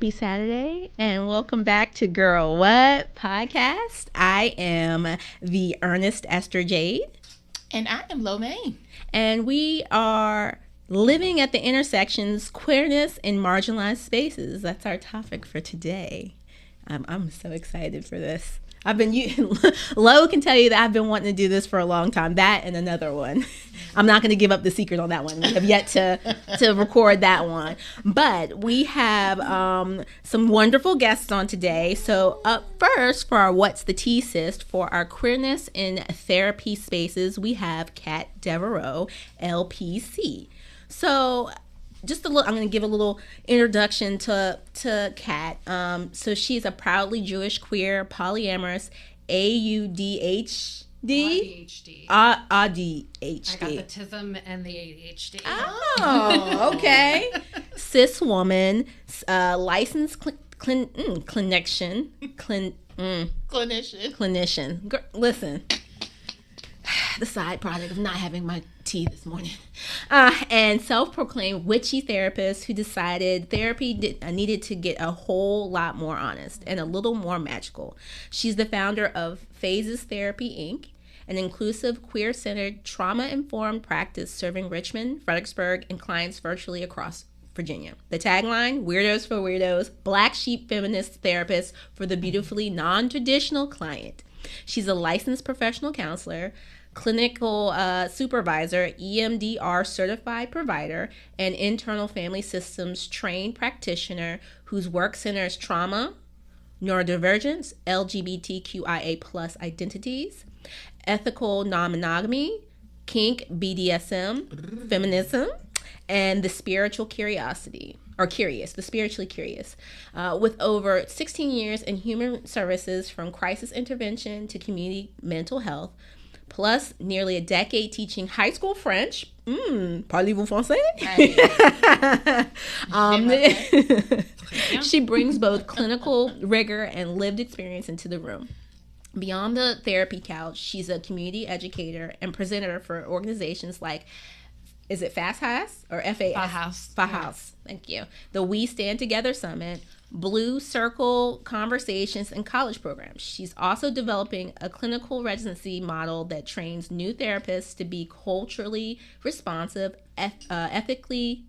Happy Saturday and welcome back to Gurl, Whet podcast. I am the earnest Esther Jade. And I am Lo May. And we are living at the intersections, queerness in marginalized spaces. That's our topic for today. I'm so excited for this. Lo can tell you that I've been wanting to do this for a long time. That and another one. I'm not going to give up the secret on that one. We have yet to record that one. But we have some wonderful guests on today. So up first for our What's the Tea Sis, for our Queerness in Therapy Spaces, we have Kat Devereaux, LPC. So just I'm going to give a little introduction to Kat. So she's a proudly Jewish, queer, polyamorous, ADHD. ADHD. ADHD. I got the TISM and the ADHD. Oh, okay. Cis woman, licensed clinician. Listen. The side product of not having my tea this morning. And self-proclaimed witchy therapist who decided therapy needed to get a whole lot more honest and a little more magical. She's the founder of Phases Therapy, Inc., an inclusive, queer-centered, trauma-informed practice serving Richmond, Fredericksburg, and clients virtually across Virginia. The tagline, Weirdos for Weirdos, Black Sheep Feminist Therapist for the Beautifully Non-Traditional Client. She's a licensed professional counselor, clinical supervisor, EMDR certified provider, and internal family systems trained practitioner whose work centers trauma, neurodivergence, LGBTQIA plus identities, ethical non-monogamy, kink, BDSM, feminism, and the spiritually curious. With over 16 years in human services from crisis intervention to community mental health, plus nearly a decade teaching high school French. Parlez-vous français? She brings both clinical rigor and lived experience into the room. Beyond the therapy couch, she's a community educator and presenter for organizations like, is it FAS or FAS? FAS. Thank you. The We Stand Together Summit, Blue Circle Conversations, and college programs. She's also developing a clinical residency model that trains new therapists to be culturally responsive, ethically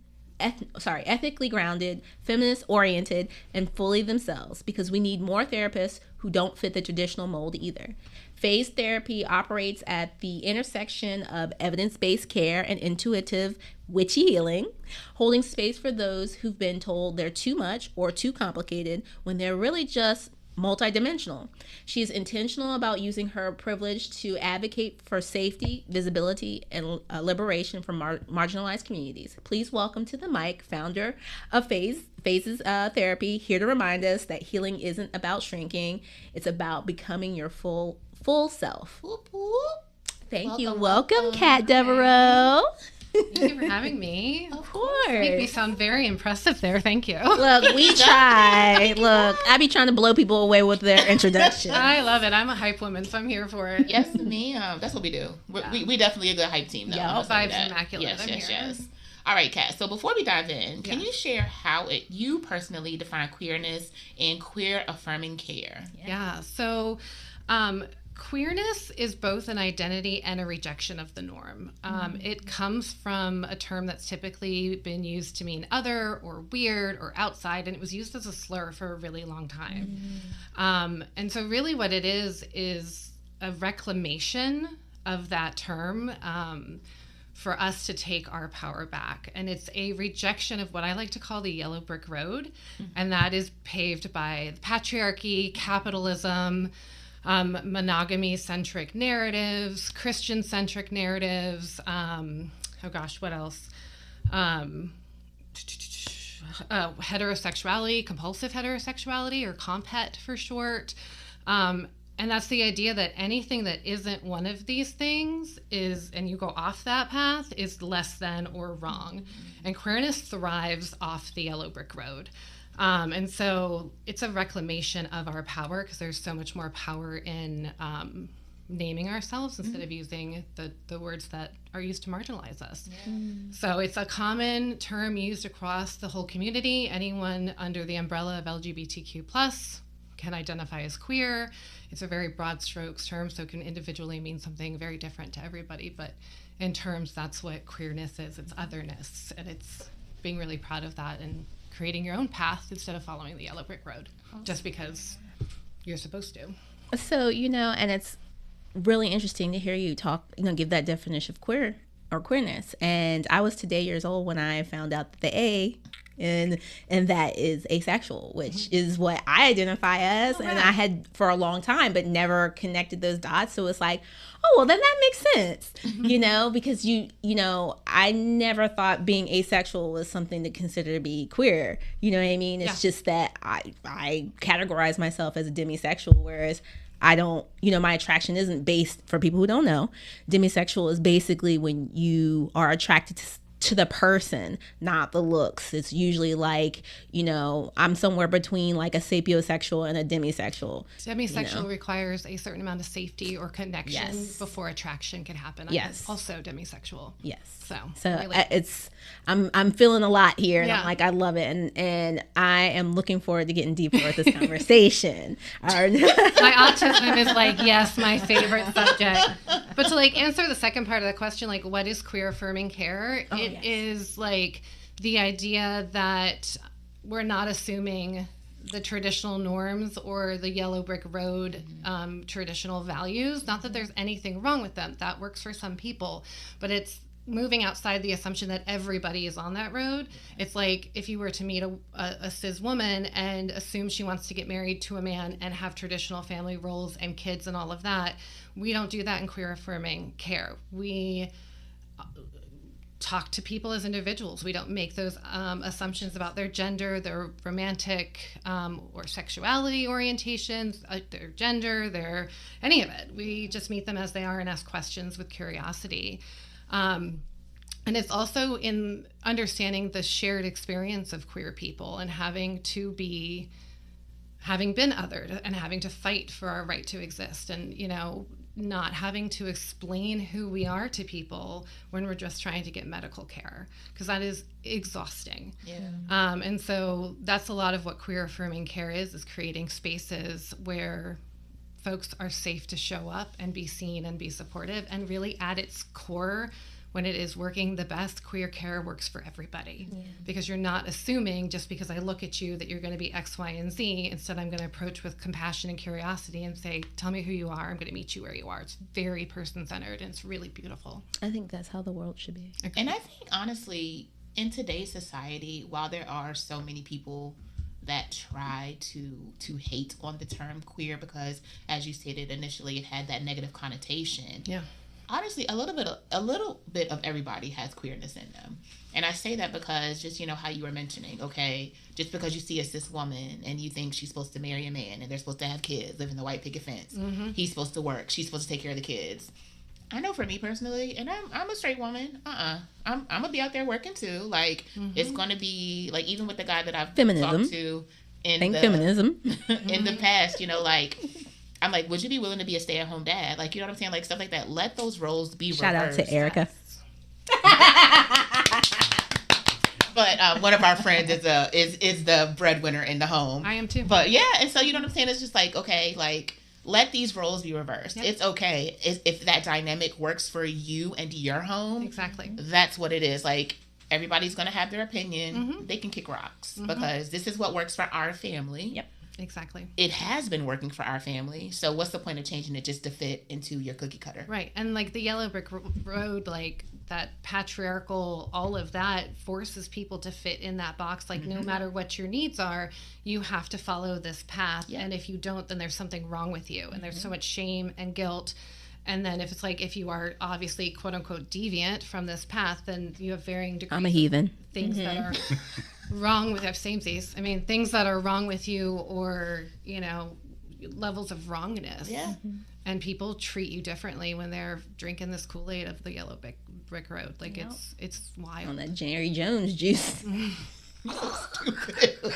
grounded, feminist-oriented, and fully themselves, because we need more therapists who don't fit the traditional mold either. Phase therapy operates at the intersection of evidence-based care and intuitive witchy healing, holding space for those who've been told they're too much or too complicated when they're really just multidimensional. She is intentional about using her privilege to advocate for safety, visibility, and liberation from marginalized communities. Please welcome to the mic, founder of Phases Therapy, here to remind us that healing isn't about shrinking, it's about becoming your full self. Whoop, whoop. Thank you. Welcome, Kat Devereaux. Thank you for having me. Of course. You make me sound very impressive there. Thank you. Look, we try. Look, I be trying to blow people away with their introduction. I love it. I'm a hype woman, so I'm here for it. Yes, ma'am. That's what we do. We definitely a good hype team, though. Yeah, vibes immaculate. Yes. All right, Kat. So before we dive in, can you share how you personally define queerness and queer-affirming care? Yeah. So, queerness is both an identity and a rejection of the norm. It comes from a term that's typically been used to mean other or weird or outside, and it was used as a slur for a really long time. And so really what it is a reclamation of that term for us to take our power back. And it's a rejection of what I like to call the yellow brick road, and that is paved by patriarchy, capitalism, monogamy-centric narratives, Christian-centric narratives, what else? Heterosexuality, compulsive heterosexuality, or comphet for short. And that's the idea that anything that isn't one of these things and you go off that path, is less than or wrong. And queerness thrives off the yellow brick road. And so it's a reclamation of our power, because there's so much more power in naming ourselves instead of using the words that are used to marginalize us. So it's a common term used across the whole community. Anyone under the umbrella of LGBTQ+ can identify as queer. It's a very broad strokes term, so it can individually mean something very different to everybody. But in terms, that's what queerness is. It's otherness, and it's being really proud of that and creating your own path instead of following the yellow brick road just because you're supposed to. So, and it's really interesting to hear you talk, give that definition of queer or queerness. And I was today years old when I found out that the A and that is asexual, which is what I identify as. And I had for a long time, but never connected those dots. So it's like, oh, well, then that makes sense, because I never thought being asexual was something to consider to be queer. You know what I mean? It's just that I categorize myself as a demisexual, whereas I don't, my attraction isn't based, for people who don't know, demisexual is basically when you are attracted to the person, not the looks. It's usually like, I'm somewhere between like a sapiosexual and a demisexual. Demisexual requires a certain amount of safety or connection before attraction can happen. I'm also demisexual. Yes. So really. I'm feeling a lot here, and I'm like, I love it, and I am looking forward to getting deeper with this conversation. My autism is like, yes, my favorite subject. But to like answer the second part of the question, like, what is queer affirming care? It is like the idea that we're not assuming the traditional norms or the yellow brick road traditional values. Not that there's anything wrong with them. That works for some people, but it's moving outside the assumption that everybody is on that road. It's like if you were to meet a cis woman and assume she wants to get married to a man and have traditional family roles and kids and all of that. We don't do that in queer affirming care. We talk to people as individuals. We don't make those assumptions about their gender, their romantic or sexuality orientations, their gender, their any of it. We just meet them as they are and ask questions with curiosity. And it's also in understanding the shared experience of queer people and having been othered and having to fight for our right to exist, and not having to explain who we are to people when we're just trying to get medical care, because that is exhausting. And so that's a lot of what queer affirming care is creating spaces where folks are safe to show up and be seen and be supportive. And really at its core, when it is working the best, queer care works for everybody. Because you're not assuming just because I look at you that you're going to be X, Y, and Z. Instead, I'm going to approach with compassion and curiosity and say, tell me who you are. I'm going to meet you where you are. It's very person-centered, and it's really beautiful. I think that's how the world should be. Okay. And I think, honestly, in today's society, while there are so many people that try to hate on the term queer because, as you stated initially, it had that negative connotation. Honestly, a little bit of everybody has queerness in them. And I say that because just, how you were mentioning, okay, just because you see a cis woman and you think she's supposed to marry a man and they're supposed to have kids, live in the white picket fence, he's supposed to work, she's supposed to take care of the kids. I know for me personally, and I'm a straight woman, I'm gonna be out there working too. Like, it's gonna be, like, even with the guy that I've talked to feminism in the past, like, I'm like, would you be willing to be a stay-at-home dad? Like, you know what I'm saying? Like, stuff like that. Let those roles be reversed. Shout out to Erica. But one of our friends is the breadwinner in the home. I am too. But yeah, and so you know what I'm saying? It's just like, okay, like, let these roles be reversed. It's okay if that dynamic works for you and your home. Exactly. That's what it is. Like, everybody's going to have their opinion. They can kick rocks because this is what works for our family. Exactly. It has been working for our family. So what's the point of changing it just to fit into your cookie cutter? Right. And like the yellow brick road, like that patriarchal, all of that forces people to fit in that box. Like no matter what your needs are, you have to follow this path. And if you don't, then there's something wrong with you. And there's so much shame and guilt. And then if you are obviously quote unquote deviant from this path, then you have varying degrees. I'm a heathen. Things that are wrong with samesies. I mean, things that are wrong with you, or levels of wrongness. And people treat you differently when they're drinking this Kool-Aid of the yellow brick road. Like it's wild. On that Jerry Jones juice. So stupid.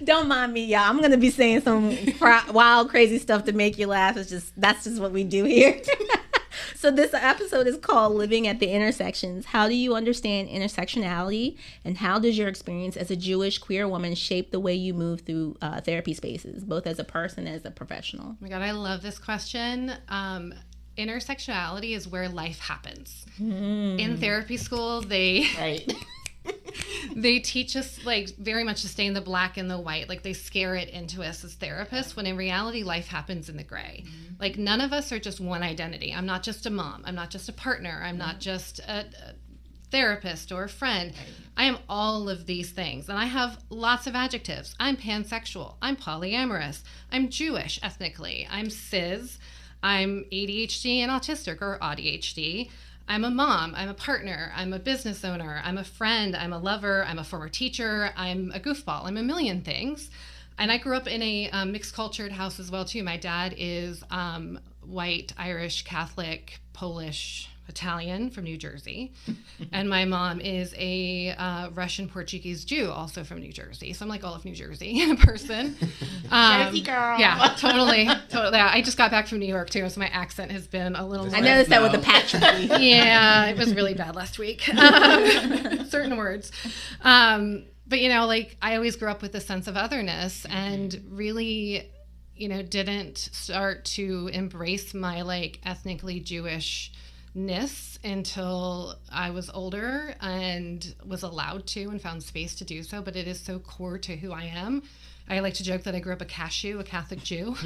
Don't mind me, y'all. I'm going to be saying some wild, crazy stuff to make you laugh. That's just what we do here. So this episode is called Living at the Intersections. How do you understand intersectionality, and how does your experience as a Jewish queer woman shape the way you move through therapy spaces, both as a person and as a professional? Oh my God, I love this question. Intersectionality is where life happens. In therapy school, they teach us like very much to stay in the black and the white. Like they scare it into us as therapists, when in reality life happens in the gray. Like none of us are just one identity. I'm not just a mom. I'm not just a partner. I'm not just a therapist or a friend. I am all of these things, and I have lots of adjectives. I'm pansexual. I'm polyamorous. I'm Jewish ethnically. I'm cis. I'm ADHD and autistic or ADHD. I'm a mom, I'm a partner, I'm a business owner, I'm a friend, I'm a lover, I'm a former teacher, I'm a goofball, I'm a million things. And I grew up in a mixed cultured house as well too. My dad is white, Irish, Catholic, Polish, Italian from New Jersey. And my mom is a Russian Portuguese Jew, also from New Jersey. So I'm like all of New Jersey in a person. Jersey girl. Yeah, totally. Yeah, I just got back from New York too, so my accent has been a little more. I noticed that with the patchy. Yeah, it was really bad last week. Certain words. But, you know, like I always grew up with a sense of otherness and really, you know, didn't start to embrace my like ethnically Jewish ness until I was older and was allowed to and found space to do so. But it is so core to who I am. I like to joke that I grew up a cashew, a Catholic Jew.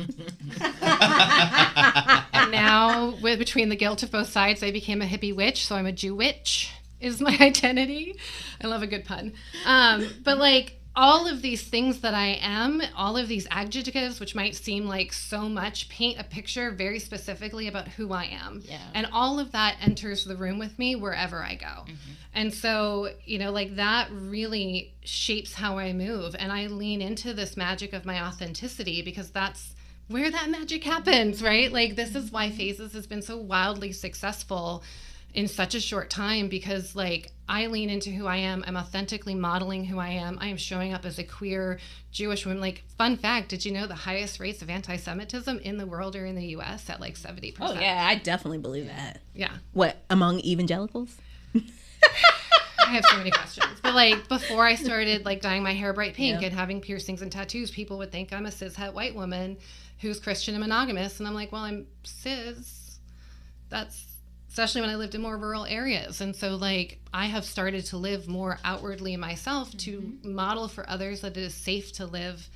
And now, between the guilt of both sides, I became a hippie witch. So I'm a Jew witch is my identity. I love a good pun. But like all of these things that I am, all of these adjectives, which might seem like so much, paint a picture very specifically about who I am. Yeah. And all of that enters the room with me wherever I go. And so, you know, like that really shapes how I move. And I lean into this magic of my authenticity because that's where that magic happens, right? Like this is why Phases has been so wildly successful in such a short time, because like I lean into who I am. I'm authentically modeling who I am. I am showing up as a queer Jewish woman. Like, fun fact, did you know the highest rates of anti-Semitism in the world are in the US at like 70%? Oh yeah, I definitely believe that. Yeah. What, among evangelicals? I have so many questions. But like before I started like dyeing my hair bright pink and having piercings and tattoos, people would think I'm a cishet white woman who's Christian and monogamous. And I'm like, well, I'm cis. That's especially when I lived in more rural areas. And so like I have started to live more outwardly myself to model for others that it is safe to live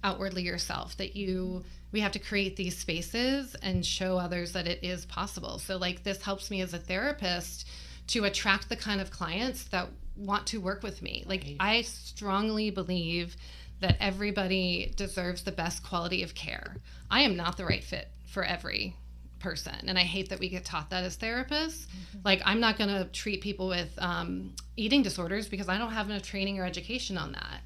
outwardly yourself, that we have to create these spaces and show others that it is possible. So like this helps me as a therapist to attract the kind of clients that want to work with me. Like I strongly believe that everybody deserves the best quality of care. I am not the right fit for every person, and I hate that we get taught that as therapists. Like I'm not going to treat people with eating disorders because I don't have enough training or education on that.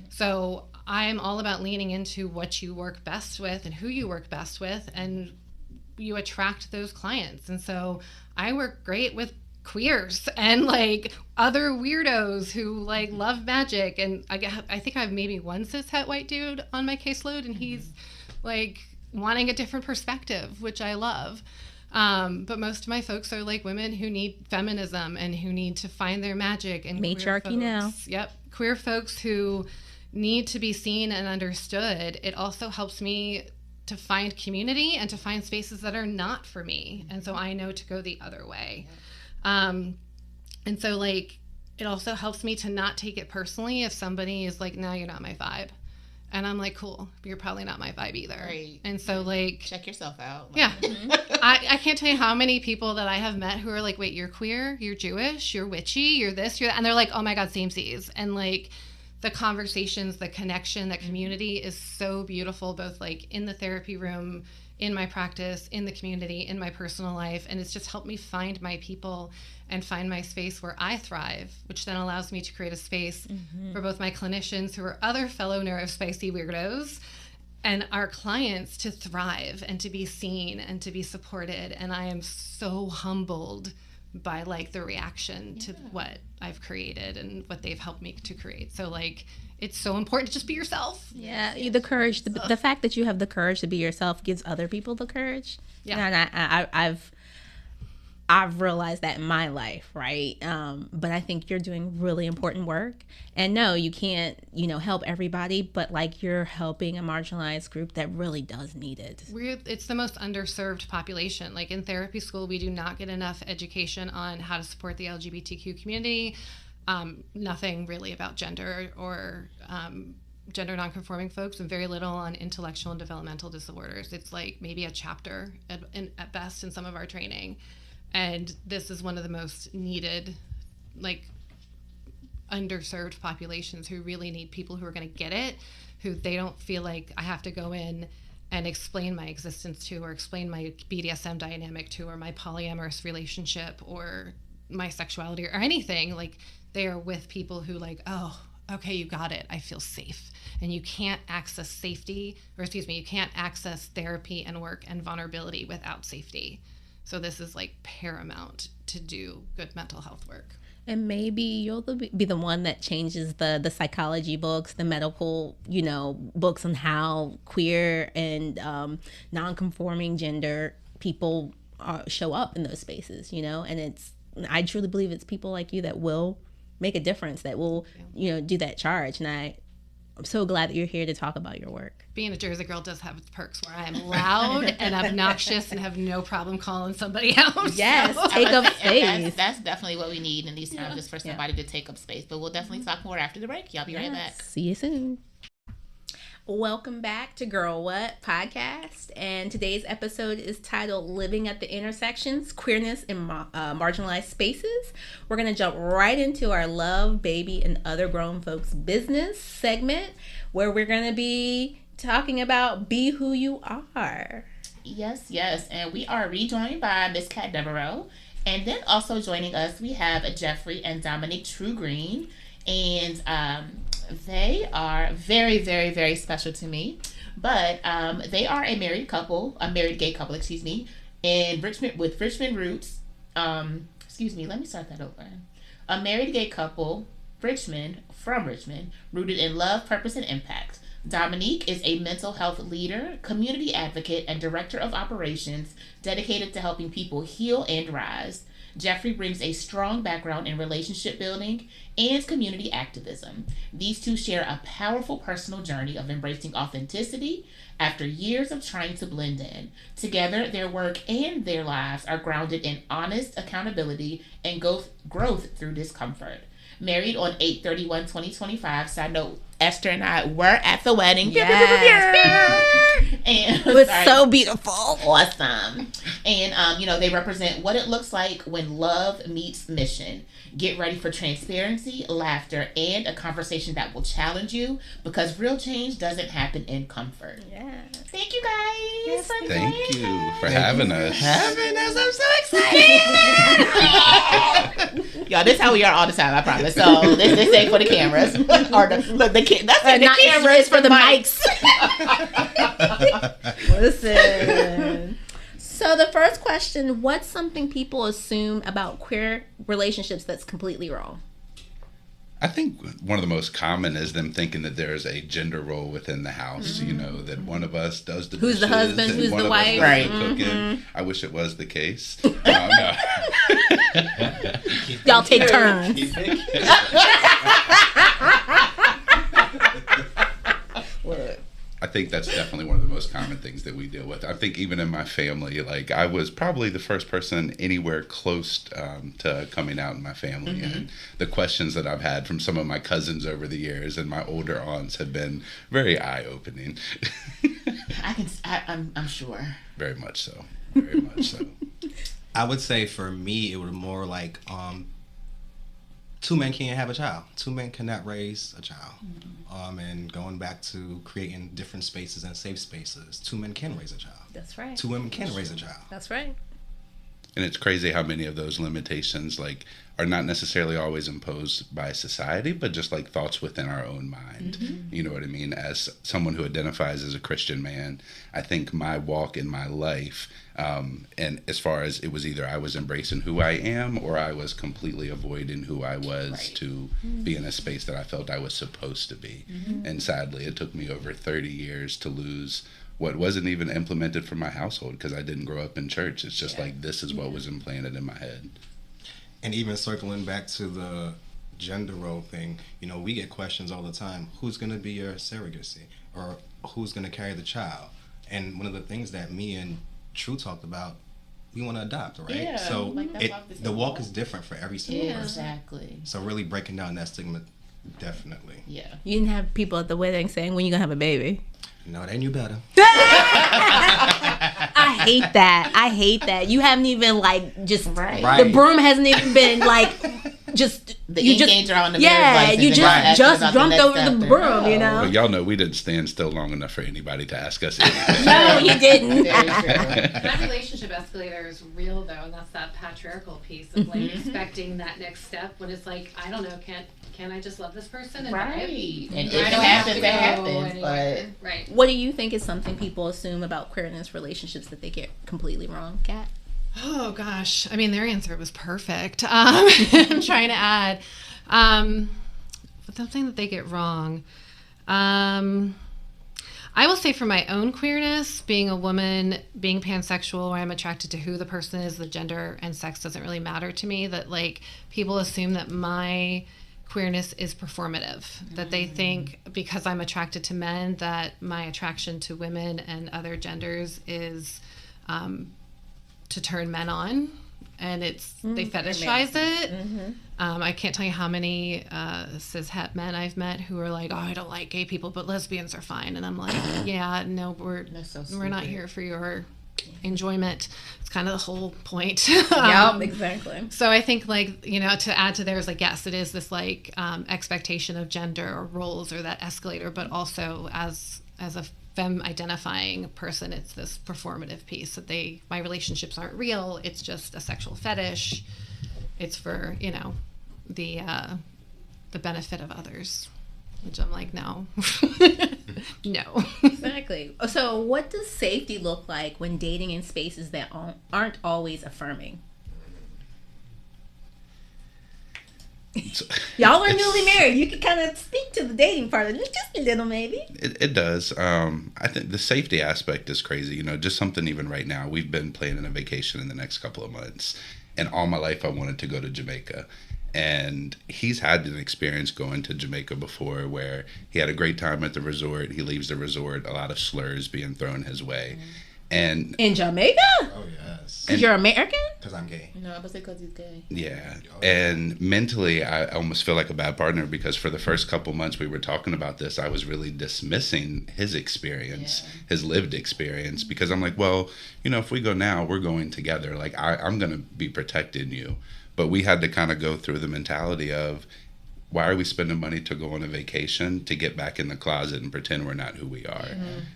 So I'm all about leaning into what you work best with and who you work best with, and you attract those clients. And so I work great with queers and like other weirdos who like love magic, and I think I have maybe one cishet white dude on my caseload, and he's like wanting a different perspective, which I love. But most of my folks are like women who need feminism and who need to find their magic. And matriarchy now. Yep. Queer folks who need to be seen and understood. It also helps me to find community and to find spaces that are not for me. And so I know to go the other way. And so like, it also helps me to not take it personally if somebody is like, no, you're not my vibe. And I'm like, cool, but you're probably not my vibe either. Right. And so like, check yourself out. Yeah. I can't tell you how many people that I have met who are like, wait, you're queer, you're Jewish, you're witchy, you're this, you're that. And they're like, oh my God, samesies. And like the conversations, the connection, that community is so beautiful, both like in the therapy room, in my practice, in the community, in my personal life. And it's just helped me find my people and find my space where I thrive, which then allows me to create a space for both my clinicians, who are other fellow neurospicy weirdos, and our clients to thrive and to be seen and to be supported. And I am so humbled by like the reaction to what I've created and what they've helped me to create. So like, it's so important to just be yourself. Yeah, the courage, the fact that you have the courage to be yourself gives other people the courage. Yeah. And I've realized that in my life, right? But I think you're doing really important work. And no, you can't, help everybody, but like you're helping a marginalized group that really does need it. It's the most underserved population. Like in therapy school, we do not get enough education on how to support the LGBTQ community. Nothing really about gender or gender nonconforming folks, and very little on intellectual and developmental disorders. It's like maybe a chapter at best in some of our training. And this is one of the most needed, like, underserved populations who really need people who are going to get it, who they don't feel like I have to go in and explain my existence to, or explain my BDSM dynamic to, or my polyamorous relationship, or my sexuality, or anything. Like, they are with people who like, oh, okay, you got it. I feel safe. And you can't access you can't access therapy and work and vulnerability without safety. So this is like paramount to do good mental health work. And maybe you'll be the one that changes the psychology books, the medical, books on how queer and non-conforming gender people show up in those spaces, And I truly believe it's people like you that will make a difference, that will, do that charge. And I'm so glad that you're here to talk about your work. Being a Jersey girl does have its perks, where I am loud and obnoxious and have no problem calling somebody out. Yes, so. Take up space. That's definitely what we need in these times, just for somebody to take up space. But we'll definitely talk more after the break. Y'all be right back. See you soon. Welcome back to Girl, Whet podcast. And today's episode is titled Living at the Intersections, Queerness in Marginalized Spaces. We're going to jump right into our love, baby, and other grown folks business segment, where we're going to be talking about be who you are. Yes. And we are rejoined by Miss Kat Devereaux. And then also joining us, we have Jeffrey and Dominique Trew-Greene. And they are very, very, very special to me. But they are a married gay couple, in Richmond, with Richmond roots. Let me start that over. A married gay couple, from Richmond, rooted in love, purpose, and impact. Dominique is a mental health leader, community advocate, and director of operations dedicated to helping people heal and rise. Jeffrey brings a strong background in relationship building and community activism. These two share a powerful personal journey of embracing authenticity after years of trying to blend in. Together, their work and their lives are grounded in honest accountability and growth through discomfort. Married on 8/31/2025. Side note, Esther and I were at the wedding. Yes. And it was so beautiful. Awesome. And, they represent what it looks like when love meets mission. Get ready for transparency, laughter, and a conversation that will challenge you, because real change doesn't happen in comfort. Yeah. Thank you guys. Thank you for having us. I'm so excited. Y'all, this is how we are all the time, I promise. So this ain't for the cameras. Or the cameras for the mics. Listen. So the first question, what's something people assume about queer relationships that's completely wrong? I think one of the most common is them thinking that there's a gender role within the house, that one of us does the who's dishes, the husband, who's the wife, right? Cooking. I wish it was the case. Y'all take turns. I think that's definitely one of the most common things that we deal with. I think even in my family, like I was probably the first person anywhere close to coming out in my family. And the questions that I've had from some of my cousins over the years and my older aunts have been very eye-opening. I'm sure. Very much so. Very much so. I would say for me, it was more like two men can't have a child. Two men cannot raise a child. And going back to creating different spaces and safe spaces, two men can raise a child. That's right. Two women can raise a child. That's right. And it's crazy how many of those limitations like are not necessarily always imposed by society, but just like thoughts within our own mind. You know what I mean? As someone who identifies as a Christian man, I think my walk in my life, and as far as it was either I was embracing who I am or I was completely avoiding who I was to be in a space that I felt I was supposed to be. And sadly, it took me over 30 years to lose what wasn't even implemented from my household because I didn't grow up in church. It's just like this is what was implanted in my head. And even circling back to the gender role thing, you know, we get questions all the time. Who's going to be your surrogacy? Or who's going to carry the child? And one of the things that me and Trew talked about, we want to adopt, right? Yeah, so like the walk is different for every single person. Exactly. So really breaking down that stigma, definitely. Yeah. You didn't have people at the wedding saying, when you going to have a baby? No, they knew better. I hate that. I hate that. You haven't even like just Right. the broom hasn't even been like just The you engage around the yeah you just jumped over the broom, you know. But y'all know we didn't stand still long enough for anybody to ask us anything. No, you didn't. That relationship escalator is real though, and that's that patriarchal piece of like expecting that next step when it's like, I don't know, can I just love this person and Right. vibe? And if I it don't have happens, to it go happens. anywhere. But Right. What do you think is something people assume about queerness relationships that they get completely wrong, Kat? Oh gosh, I mean their answer was perfect. I'm trying to add something that they get wrong. I will say for my own queerness, being a woman, being pansexual, where I'm attracted to who the person is, the gender and sex doesn't really matter to me, that like people assume that my queerness is performative, that they think because I'm attracted to men that my attraction to women and other genders is to turn men on, and it's they fetishize it. I can't tell you how many cis het men I've met who are like, oh, I don't like gay people, but lesbians are fine, and I'm like, yeah, no, we're not here for your enjoyment. It's kind of the whole point. Yep, exactly. So I think, like, you know, to add to theirs, like, yes, it is this like expectation of gender or roles or that escalator, but also as a femme identifying person, it's this performative piece that my relationships aren't real. It's just a sexual fetish. It's for, you know, the benefit of others, which I'm like, no. No. Exactly. So what does safety look like when dating in spaces that aren't always affirming? Y'all are newly married. You can kind of speak to the dating part of it just a little, maybe. It does. I think the safety aspect is crazy. You know, just something even right now. We've been planning a vacation in the next couple of months. And all my life I wanted to go to Jamaica. And he's had an experience going to Jamaica before where he had a great time at the resort. He leaves the resort, a lot of slurs being thrown his way. And in Jamaica? Oh, yes. Because you're American? Because I'm gay. no, I was say because he's gay. Yeah. And mentally, I almost feel like a bad partner because for the first couple months we were talking about this, I was really dismissing his experience, his lived experience, because I'm like, well, you know, if we go now, we're going together. Like, I'm going to be protecting you. But we had to kind of go through the mentality of, why are we spending money to go on a vacation to get back in the closet and pretend we're not who we are?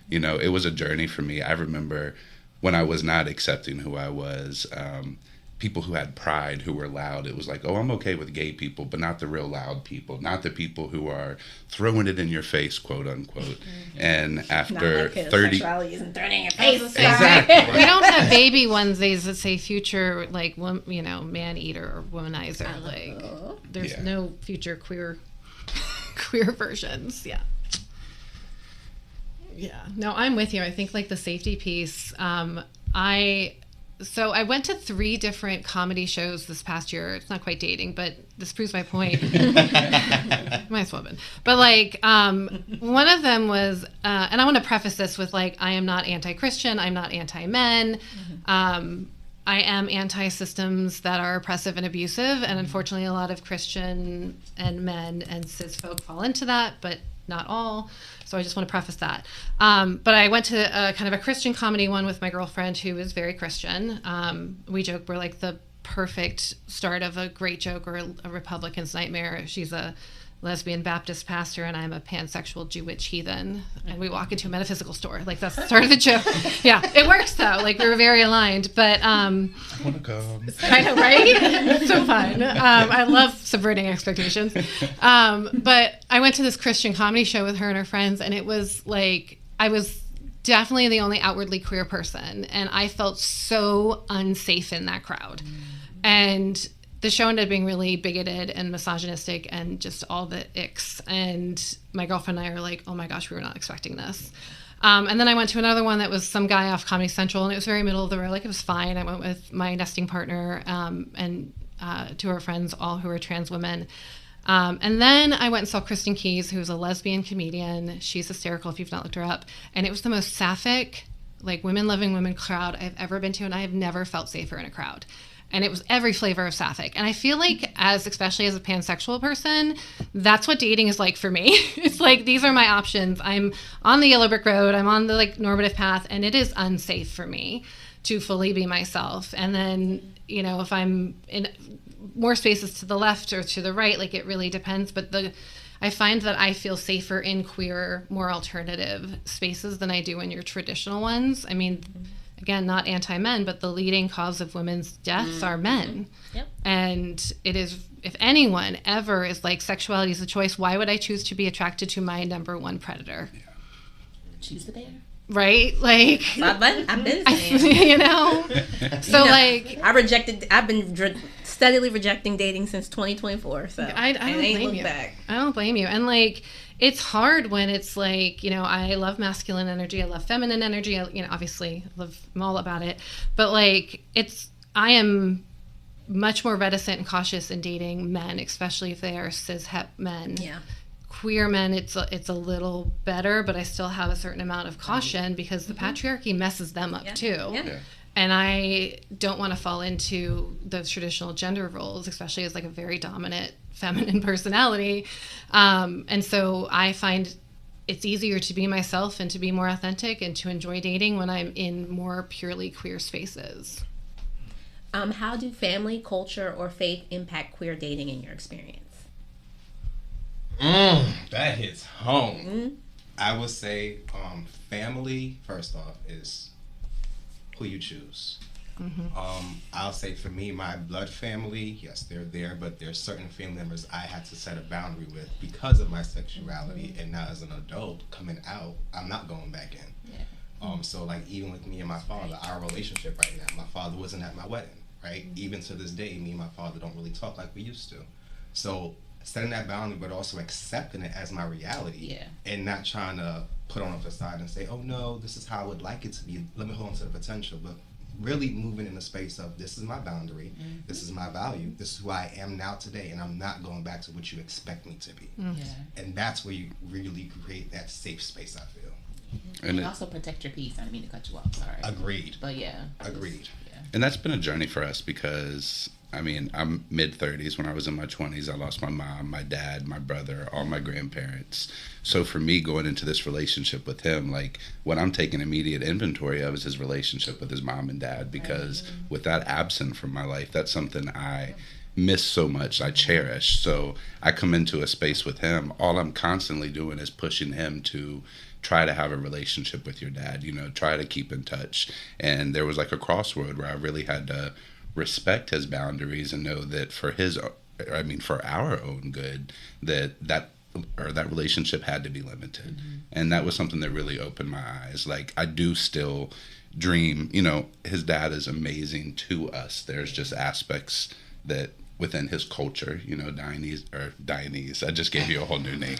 You know, it was a journey for me. I remember when I was not accepting who I was, people who had pride, who were loud, it was like, oh, I'm okay with gay people, but not the real loud people, not the people who are throwing it in your face, quote unquote. And after 30 sexuality isn't thrown in your face. Exactly. We don't have baby onesies that say future, like, you know, man eater or womanizer. Like, there's no future queer versions. Yeah, no, I'm with you. I think like the safety piece. So I went to 3 different comedy shows this past year. It's not quite dating, but this proves my point. Might as well have been. But like, one of them was, and I want to preface this with like, I am not anti-Christian. I'm not anti-men. I am anti-systems that are oppressive and abusive. And unfortunately, a lot of Christian and men and cis folk fall into that, but not all. So I just want to preface that. But I went to a kind of a Christian comedy one with my girlfriend who is very Christian. We joke we're like the perfect start of a great joke or a Republican's nightmare. She's a lesbian Baptist pastor and I'm a pansexual Jewish heathen. And we walk into a metaphysical store. Like, that's the start of the joke. Yeah, it works though. Like, we were very aligned. But I want to come. I know, right? It's so fun. I love subverting expectations. But I went to this Christian comedy show with her and her friends, and it was like, I was definitely the only outwardly queer person, and I felt so unsafe in that crowd. And the show ended up being really bigoted and misogynistic and just all the icks. And my girlfriend and I are like, oh my gosh, we were not expecting this. And then I went to another one that was some guy off Comedy Central, and it was very middle of the road. Like, it was fine. I went with my nesting partner and two of our friends, all who are trans women. And then I went and saw Kristen Keys, who's a lesbian comedian. She's hysterical if you've not looked her up. And it was the most sapphic, like, women loving women crowd I've ever been to, and I have never felt safer in a crowd. And it was every flavor of sapphic. And I feel like, especially as a pansexual person, that's what dating is like for me. It's like, these are my options. I'm on the yellow brick road. I'm on the, like, normative path. And it is unsafe for me to fully be myself. And then, you know, if I'm in more spaces to the left or to the right, like, it really depends. But I find that I feel safer in queer, more alternative spaces than I do in your traditional ones. I mean, again, not anti-men, but the leading cause of women's deaths are men. Yep. And it is, if anyone ever is like, sexuality is a choice, why would I choose to be attracted to my number one predator? Yeah. Choose the bear. Right? Like, I've been saying. you know? So, like, I've been steadily rejecting dating since 2024. So I don't blame you. Back. I don't blame you. And, like, it's hard when it's like, you know, I love masculine energy, I love feminine energy, you know, obviously I'm all about it, but, like, I am much more reticent and cautious in dating men, especially if they are cis-het men. Yeah. Queer men, it's a little better, but I still have a certain amount of caution because the patriarchy messes them up too. Yeah. And I don't want to fall into those traditional gender roles, especially as, like, a very dominant feminine personality. And so I find it's easier to be myself and to be more authentic and to enjoy dating when I'm in more purely queer spaces. How do family, culture, or faith impact queer dating in your experience? That hits home. I would say family, first off, is who you choose. I'll say for me, my blood family, yes, they're there, but there's certain family members I had to set a boundary with because of my sexuality, and now as an adult coming out, I'm not going back in. So, like, even with me and my father, our relationship right now, my father wasn't at my wedding, right? Even to this day, me and my father don't really talk like we used to. So setting that boundary, but also accepting it as my reality, and not trying to put on a facade and say, oh no, this is how I would like it to be, let me hold on to the potential, but really moving in the space of, this is my boundary, this is my value, this is who I am now today, and I'm not going back to what you expect me to be. And that's where you really create that safe space, I feel. And also protect your peace. I didn't mean to cut you off, sorry. Agreed. But yeah. Agreed. And that's been a journey for us because, I mean, I'm mid-30s. When I was in my 20s, I lost my mom, my dad, my brother, all my grandparents. So for me, going into this relationship with him, like, what I'm taking immediate inventory of is his relationship with his mom and dad, because with that absent from my life, that's something I miss so much, I cherish. So I come into a space with him, all I'm constantly doing is pushing him to try to have a relationship with your dad, you know, try to keep in touch. And there was like a crossroad where I really had to respect his boundaries and know that for our own good, that relationship had to be limited. And that was something that really opened my eyes. Like, I do still dream, you know, his dad is amazing to us. There's just aspects that within his culture, you know, Dianese, I just gave you a whole new name.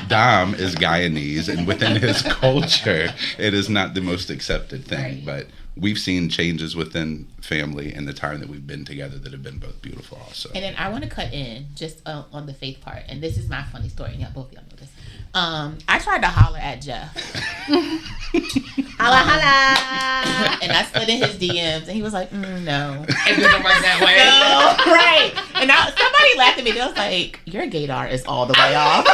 Dom is Guyanese, and within his culture, it is not the most accepted thing. But we've seen changes within family in the time that we've been together that have been both beautiful also. And then I want to cut in just on the faith part, and this is my funny story. Yeah, both of y'all know this. I tried to holler at Jeff. Holla, holla. And I slid in his DMs, and he was like, no. It doesn't work that way. No, right. And somebody laughed at me. They was like, your gaydar is all the way off.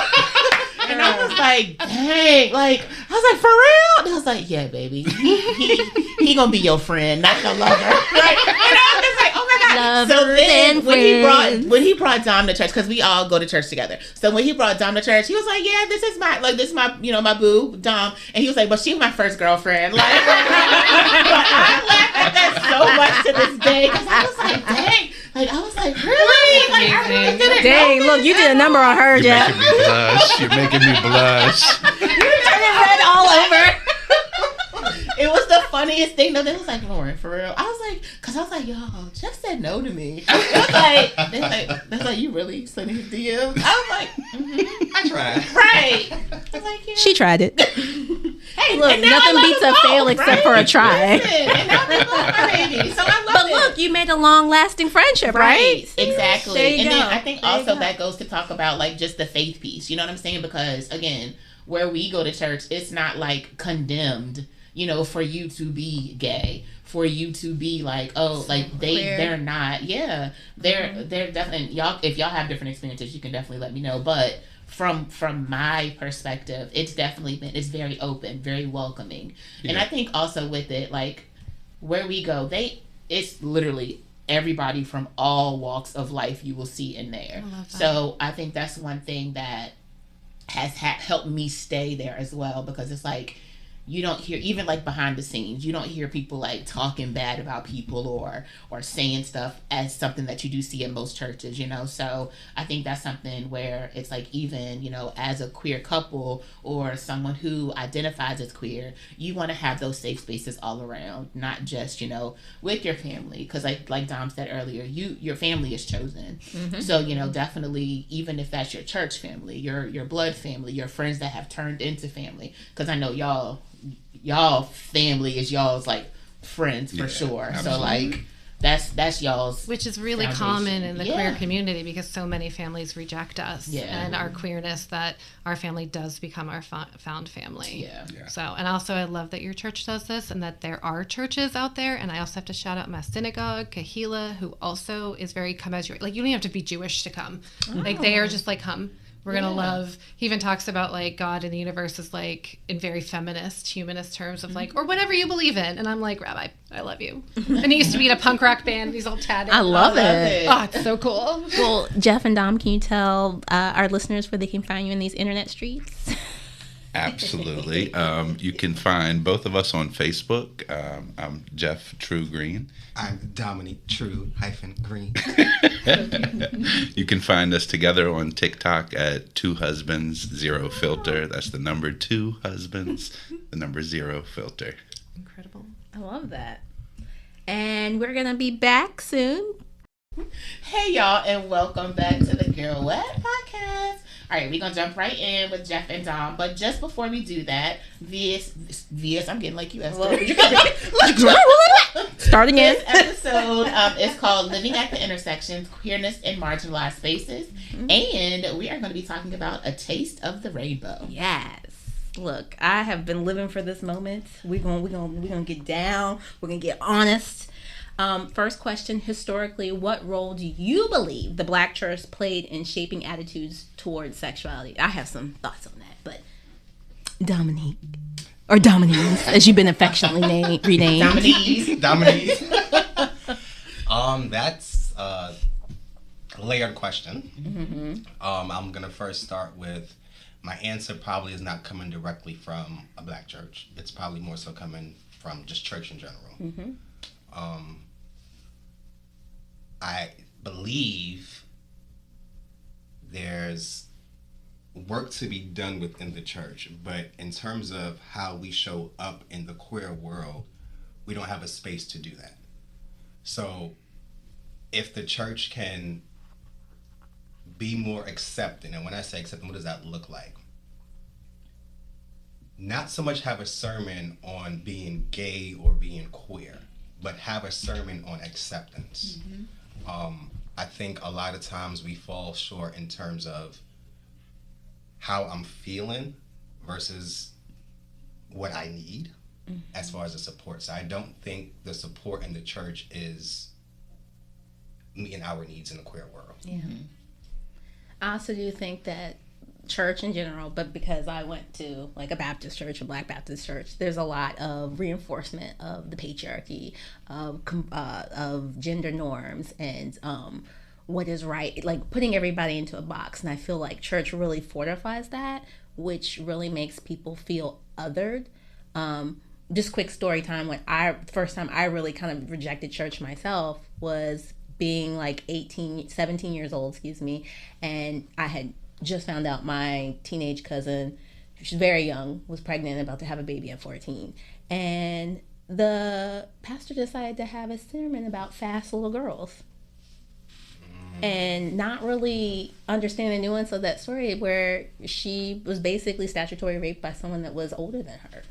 And I was like, dang. Like, I was like, for real? And I was like, yeah, baby. He gonna be your friend, not your lover. Right? And I was just like, oh my God. Lovers So then and when friends. he brought Dom to church, because we all go to church together. So when he brought Dom to church, he was like, "Yeah, this is my my boo, Dom." And he was like, "But she was my first girlfriend." Like, I laugh at that so much to this day because I was like, "Dang." Like, I was like, really? Like, I really didn't Dang, know look, this you did a at number all. on her, You're Jeff. making me blush. You're making me blush. You turned it red all over. It was the funniest thing though. They was like, "Lauren, for real?" I was like, "Yo, Jeff said no to me." They're like, "You really sending his DMs?" I was like, I tried. "Right." I was like, "Yeah." She tried it. Hey, Look, and now nothing I love beats them a fail both, except right? for a try. Listen, and now they both my babies, so I love But it. look, you made a long-lasting friendship, right? Exactly. There you And go. then I think There you also go. that goes to talk about like just the faith piece. You know what I'm saying? Because again, where we go to church, it's not like condemned, for you to be gay, for you to be like, oh, like Queer. they're not. Yeah. They're definitely, y'all, if y'all have different experiences, you can definitely let me know. But from my perspective, it's very open, very welcoming. And I think also with it, like where we go, it's literally everybody from all walks of life you will see in there. I love that. So I think that's one thing that has helped me stay there as well, because it's like you don't hear, even like behind the scenes, you don't hear people like talking bad about people or saying stuff as something that you do see in most churches, so I think that's something where it's like, even as a queer couple or someone who identifies as queer, you want to have those safe spaces all around, not just with your family, because like Dom said earlier, your family is chosen. So definitely, even if that's your church family, your blood family, your friends that have turned into family, because I know y'all family is y'all's like friends for sure. Absolutely. So like that's y'all's, Which is really foundation. common in the Yeah. queer community, because so many families reject us and our Mm-hmm. queerness, that our family does become our found family. Yeah. So, and also I love that your church does this, and that there are churches out there. And I also have to shout out my synagogue, Kahila, who also is very come as you, like, you don't even have to be Jewish to come. Like, they are just like, come. We're going to love. He even talks about like God and the universe is like in very feminist, humanist terms of like, or whatever you believe in. And I'm like, Rabbi, I love you. And he used to be in a punk rock band. And he's all tatted. I love it. Oh, it's so cool. Well, Jeff and Dom, can you tell our listeners where they can find you in these internet streets? Absolutely. You can find both of us on Facebook. I'm Jeff Trew-Greene. I'm Dominique Trew-Greene. You can find us together on TikTok at 2 Husbands 0 Filter. That's the number 2 Husbands, the number 0 Filter. Incredible. I love that. And we're going to be back soon. Hey y'all, and welcome back to the Gurl, Whet podcast. All right, we're gonna jump right in with Jeff and Dom, but just before we do that, VS, I'm getting like you, Esther. Starting in. This episode is called Living at the Intersections, Queerness in Marginalized Spaces, and we are going to be talking about a taste of the rainbow. Yes. Look, I have been living for this moment. We're gonna get down. We're gonna get honest. First question: historically, what role do you believe the Black church played in shaping attitudes towards sexuality? I have some thoughts on that, but Dominique, or Dominique, as you've been affectionately renamed. Dominique. That's a layered question. I'm gonna first start with, my answer probably is not coming directly from a Black church. It's probably more so coming from just church in general. I believe there's work to be done within the church, but in terms of how we show up in the queer world, we don't have a space to do that. So if the church can be more accepting, and when I say accepting, what does that look like? Not so much have a sermon on being gay or being queer, but have a sermon on acceptance. I think a lot of times we fall short in terms of how I'm feeling versus what I need as far as the support. So I don't think the support in the church is meeting our needs in the queer world. Yeah. I also do think that church in general, but because I went to like a Baptist church, a Black Baptist church, there's a lot of reinforcement of the patriarchy, of gender norms, and what is right, like putting everybody into a box. And I feel like church really fortifies that, which really makes people feel othered. Just quick story time, when first time I really kind of rejected church myself was being like 17 years old, and I had just found out my teenage cousin, she's very young, was pregnant and about to have a baby at 14. And the pastor decided to have a sermon about fast little girls. And not really understanding the nuance of that story, where she was basically statutory raped by someone that was older than her,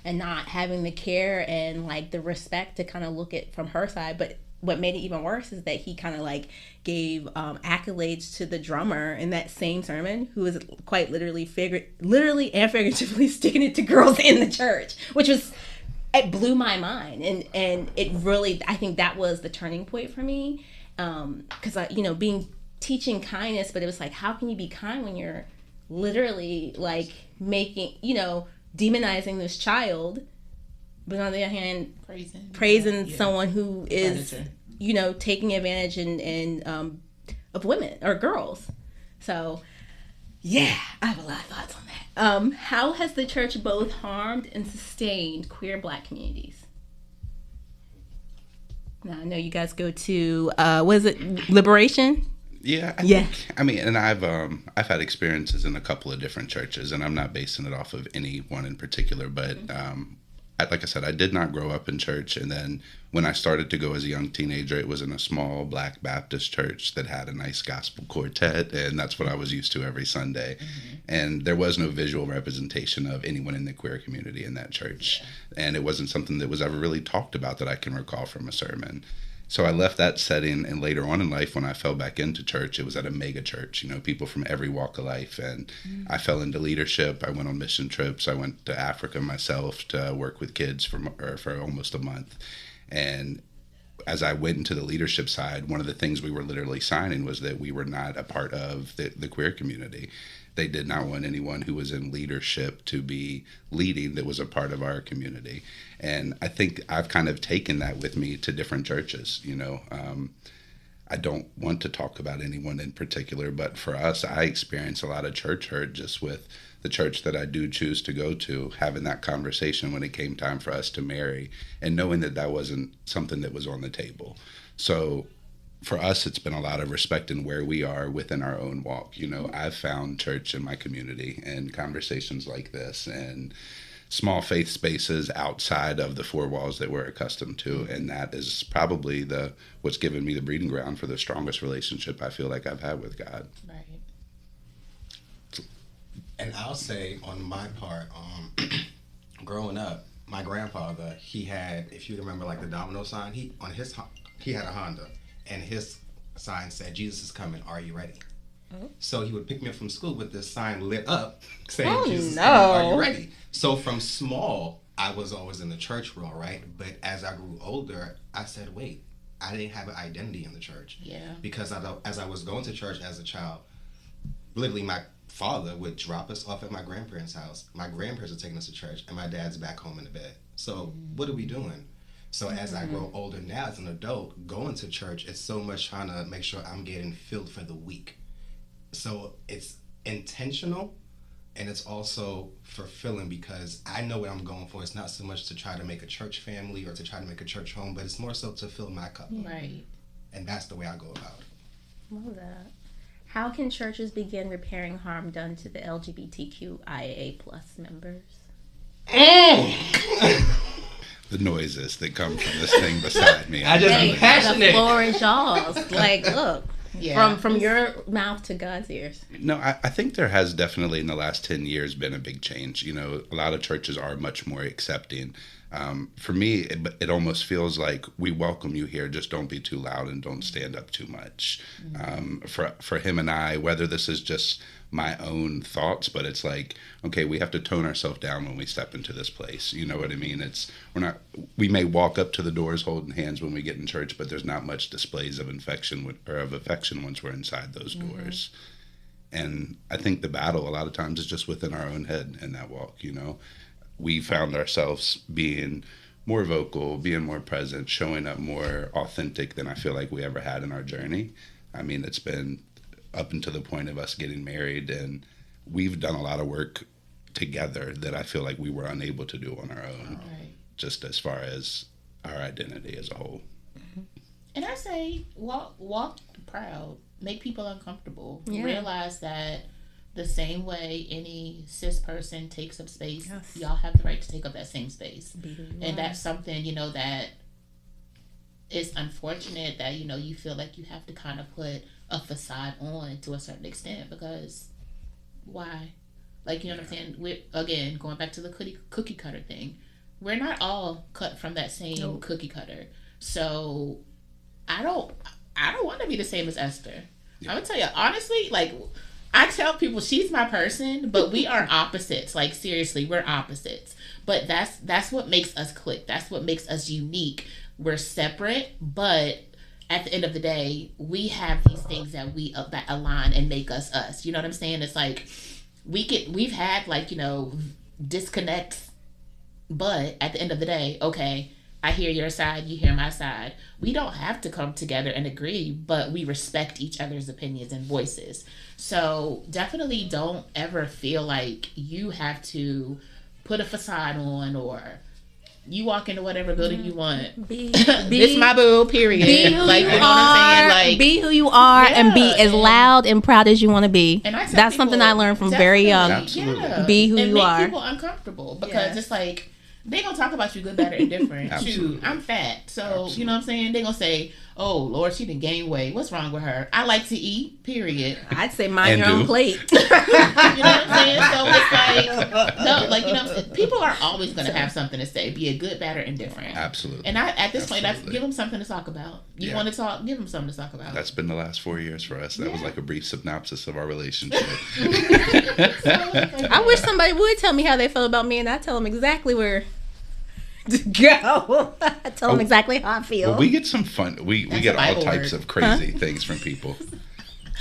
and not having the care and like the respect to kind of look at from her side. But what made it even worse is that he kind of like gave accolades to the drummer in that same sermon, who was quite literally and figuratively sticking it to girls in the church, which was, it blew my mind. And it really, I think that was the turning point for me. Because I, teaching kindness, but it was like, how can you be kind when you're literally like making, demonizing this child, but on the other hand, praising someone who is, taking advantage and of women or girls. So, yeah, I have a lot of thoughts on that. How has the church both harmed and sustained queer Black communities? Now, I know you guys go to, what is it, Liberation? Yeah, I mean, and I've had experiences in a couple of different churches, and I'm not basing it off of any one in particular, but like I said, I did not grow up in church, and then when I started to go as a young teenager, it was in a small Black Baptist church that had a nice gospel quartet, and that's what I was used to every Sunday. And there was no visual representation of anyone in the queer community in that church, and it wasn't something that was ever really talked about that I can recall from a sermon. So I left that setting, and later on in life, when I fell back into church, it was at a mega church, people from every walk of life. And I fell into leadership. I went on mission trips. I went to Africa myself to work with kids for almost a month. And as I went into the leadership side, one of the things we were literally signing was that we were not a part of the queer community. They did not want anyone who was in leadership to be leading that was a part of our community. And I think I've kind of taken that with me to different churches. I don't want to talk about anyone in particular, but for us, I experience a lot of church hurt just with the church that I do choose to go to, having that conversation when it came time for us to marry, and knowing that that wasn't something that was on the table. So for us, it's been a lot of respect in where we are within our own walk. I've found church in my community and conversations like this and small faith spaces outside of the four walls that we're accustomed to. And that is probably what's given me the breeding ground for the strongest relationship I feel like I've had with God. Right. And I'll say on my part, growing up, my grandfather, he had, if you remember like the domino sign, he had a Honda. And his sign said, "Jesus is coming, are you ready?" So he would pick me up from school with this sign lit up saying, "Jesus is coming, are you ready?" So from small, I was always in the church role, right? But as I grew older, I said, wait, I didn't have an identity in the church. Yeah. Because as I was going to church as a child, literally my father would drop us off at my grandparents' house. My grandparents were taking us to church, and my dad's back home in the bed. So what are we doing? So as I grow older now as an adult, going to church, it's so much trying to make sure I'm getting filled for the week. So it's intentional, and it's also fulfilling because I know what I'm going for. It's not so much to try to make a church family or to try to make a church home, but it's more so to fill my cup. Right. And that's the way I go about it. Love that. How can churches begin repairing harm done to the LGBTQIA plus members? The noises that come from this thing beside me. I just be passionate. The floor is y'all's. Like, look. Yeah. From your mouth to God's ears. No, I think there has definitely in the last 10 years been a big change. A lot of churches are much more accepting. For me, it almost feels like we welcome you here. Just don't be too loud and don't stand up too much. For him and I, whether this is just my own thoughts, but it's like, okay, we have to tone ourselves down when we step into this place. You know what I mean? We may walk up to the doors holding hands when we get in church, but there's not much displays of affection once we're inside those doors. And I think the battle a lot of times is just within our own head in that walk, you know. We found ourselves being more vocal, being more present, showing up more authentic than I feel like we ever had in our journey. I mean, it's been up until the point of us getting married, and we've done a lot of work together that I feel like we were unable to do on our own, just as far as our identity as a whole. And I say, walk proud, make people uncomfortable. Yeah. Realize that the same way any cis person takes up space, y'all have the right to take up that same space. And that's something, you know, that is unfortunate that, you know, you feel like you have to kind of put a facade on to a certain extent, because why? Like, you know what I'm saying? We're, again, going back to the cookie cutter thing, we're not all cut from that same cookie cutter. So I don't want to be the same as Esther. Yeah. I'm gonna tell you honestly, like, I tell people she's my person, but we are opposites. Like, seriously, we're opposites. But that's what makes us click. That's what makes us unique. We're separate, but at the end of the day, we have these things that that align and make us us. You know what I'm saying? It's like we've had, like, you know, disconnects, but at the end of the day, okay, I hear your side, you hear my side. We don't have to come together and agree, but we respect each other's opinions and voices. So definitely don't ever feel like you have to put a facade on, or you walk into whatever building you want. This my boo, period. Be who like, you know what I'm saying? Like, be who you are, and be as loud and proud as you want to be. And that's people, something I learned from very young. Absolutely. Yeah. Be who you are. And make people uncomfortable, because it's like, they gonna talk about you good, bad, or indifferent. Shoot, I'm fat, so you know what I'm saying. They gonna say, "Oh Lord, she done gained weight. What's wrong with her?" I like to eat. Period. I'd say mind your own plate. You know what I'm saying? So it's like, no, like, you know, people are always gonna have something to say, be it good, bad, or indifferent. Absolutely. And at this point, I give them something to talk about. You want to talk? Give them something to talk about. That's been the last 4 years for us. That was like a brief synopsis of our relationship. I wish somebody would tell me how they felt about me, and I tell them exactly where to go. I tell them exactly how I feel. Well, we get some fun. We get all types of crazy things from people.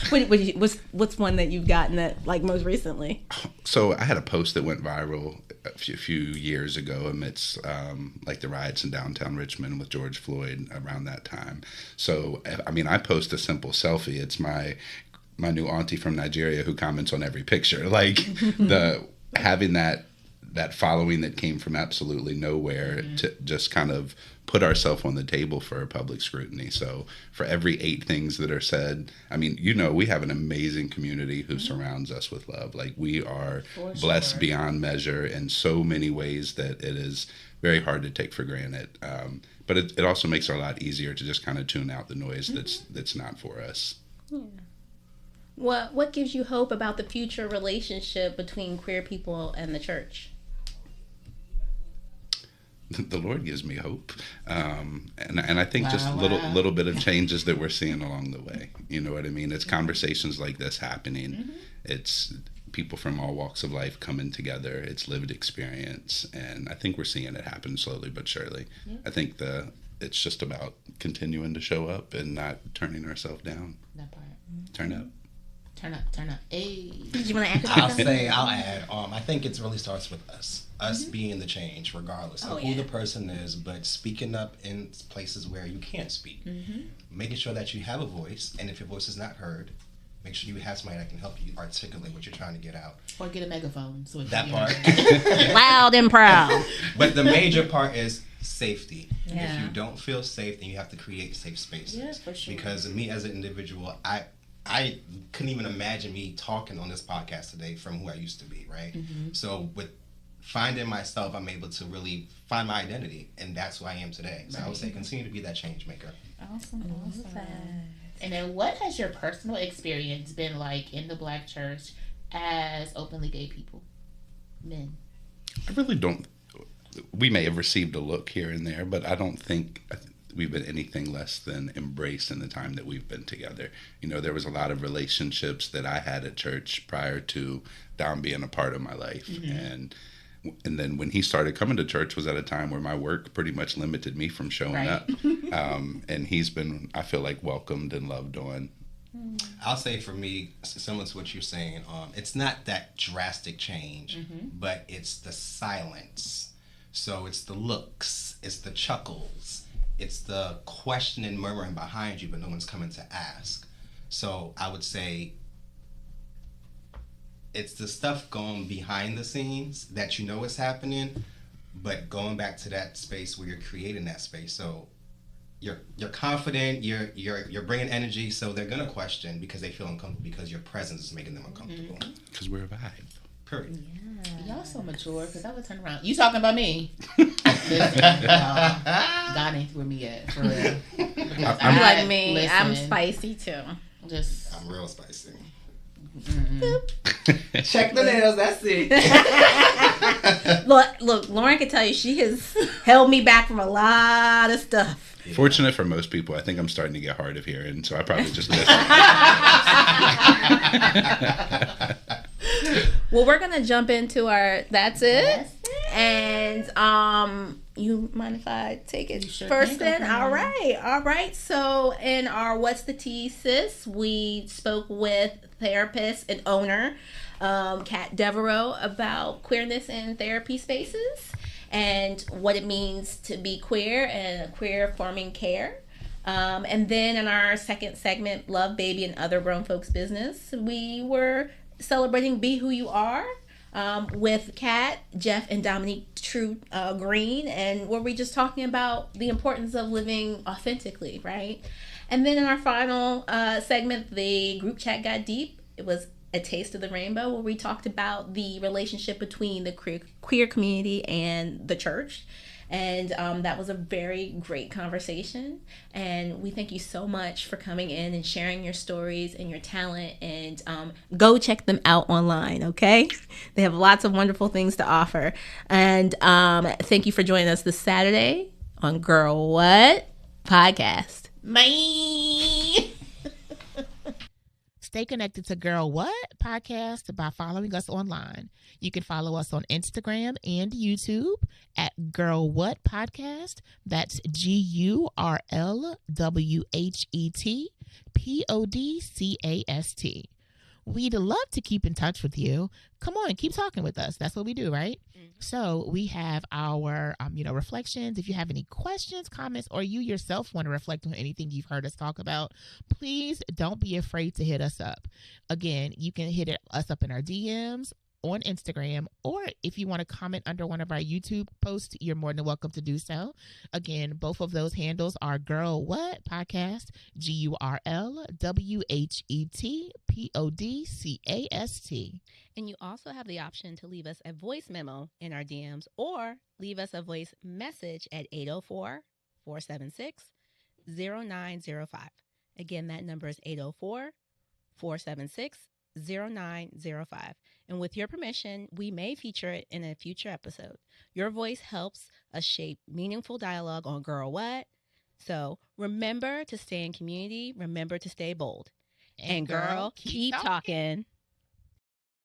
What's one that you've gotten that, like, most recently? So I had a post that went viral a few years ago amidst like the riots in downtown Richmond with George Floyd around that time. So I mean, I post a simple selfie. It's my new auntie from Nigeria who comments on every picture. Like, having that following that came from absolutely nowhere to just kind of put ourselves on the table for public scrutiny. So for every 8 things that are said, I mean, you know, we have an amazing community who surrounds us with love. Like, we are blessed beyond measure in so many ways that it is very hard to take for granted. But it also makes it a lot easier to just kind of tune out the noise that's not for us. Yeah. What gives you hope about the future relationship between queer people and the church? The Lord gives me hope, and I think just little bit of changes that we're seeing along the way. You know what I mean? It's conversations like this happening. It's people from all walks of life coming together. It's lived experience, and I think we're seeing it happen slowly but surely. I think it's just about continuing to show up and not turning ourselves down. That part. Turn up. Turn up. Hey. Did you want to add? I'll add. I think it really starts with us being the change, regardless of who the person is, but speaking up in places where you can't speak, making sure that you have a voice, and if your voice is not heard, make sure you have somebody that can help you articulate what you're trying to get out. Or get a megaphone. So that part. Loud and proud. But the major part is safety. Yeah. If you don't feel safe, then you have to create safe spaces. Yeah, for sure. Because me as an individual, I couldn't even imagine me talking on this podcast today from who I used to be, right? So with finding myself, I'm able to really find my identity, and that's who I am today. So I would say continue to be that change maker. Awesome. And then what has your personal experience been like in the Black church as openly gay people, men? I really don't. We may have received a look here and there, but I don't think we've been anything less than embraced in the time that we've been together. You know, there was a lot of relationships that I had at church prior to Dom being a part of my life. And then when he started coming to church was at a time where my work pretty much limited me from showing up. And he's been, I feel like, welcomed and loved on. I'll say for me, similar to what you're saying, it's not that drastic change, but it's the silence. So it's the looks, it's the chuckles, it's the question and murmuring behind you, but no one's coming to ask. So I would say it's the stuff going behind the scenes that you know is happening, but going back to that space where you're creating that space. So you're confident, you're bringing energy, so they're gonna question because they feel uncomfortable because your presence is making them uncomfortable. Because we're a vibe. Period. Yeah. Y'all so mature, because I would turn around. You talking about me? God ain't through me yet, for real. I'm like me. Listen, I'm spicy too. I'm real spicy. Check the nails. That's it. Look, Lauren can tell you she has held me back from a lot of stuff. Yeah. Fortunate for most people, I think I'm starting to get hard of hearing, so I probably just listen. Well, we're gonna jump into our that's it. And you mind if I take it first then? All right. So in our What's the Tea, Sis, we spoke with therapist and owner Kat Devereaux about queerness in therapy spaces and what it means to be queer and queer-affirming care. And then in our second segment, Love, Baby, and Other Grown Folks Business, we were celebrating Be Who You Are with Kat, Jeff, and Dominique Trew-Greene, and where we just talking about the importance of living authentically, right? And then in our final segment, the group chat got deep. It was A Taste of the Rainbow, where we talked about the relationship between the queer community and the church. And that was a very great conversation. And we thank you so much for coming in and sharing your stories and your talent. And go check them out online, okay? They have lots of wonderful things to offer. And thank you for joining us this Saturday on Girl What podcast. Bye. Stay connected to Girl What podcast by following us online. You can follow us on Instagram and YouTube at Girl What Podcast. That's GURLWHET PODCAST. We'd love to keep in touch with you. Come on, keep talking with us. That's what we do, right? Mm-hmm. So we have our, reflections. If you have any questions, comments, or you yourself want to reflect on anything you've heard us talk about, please don't be afraid to hit us up. Again, you can hit us up in our DMs on Instagram, or if you want to comment under one of our YouTube posts, you're more than welcome to do so. Again, both of those handles are Girl What Podcast, GURLWHET PODCAST. And you also have the option to leave us a voice memo in our DMs or leave us a voice message at 804-476-0905. Again, that number is 804-476-0905. And with your permission, we may feature it in a future episode. Your voice helps us shape meaningful dialogue on Girl What. So remember to stay in community. Remember to stay bold. And girl, keep talking.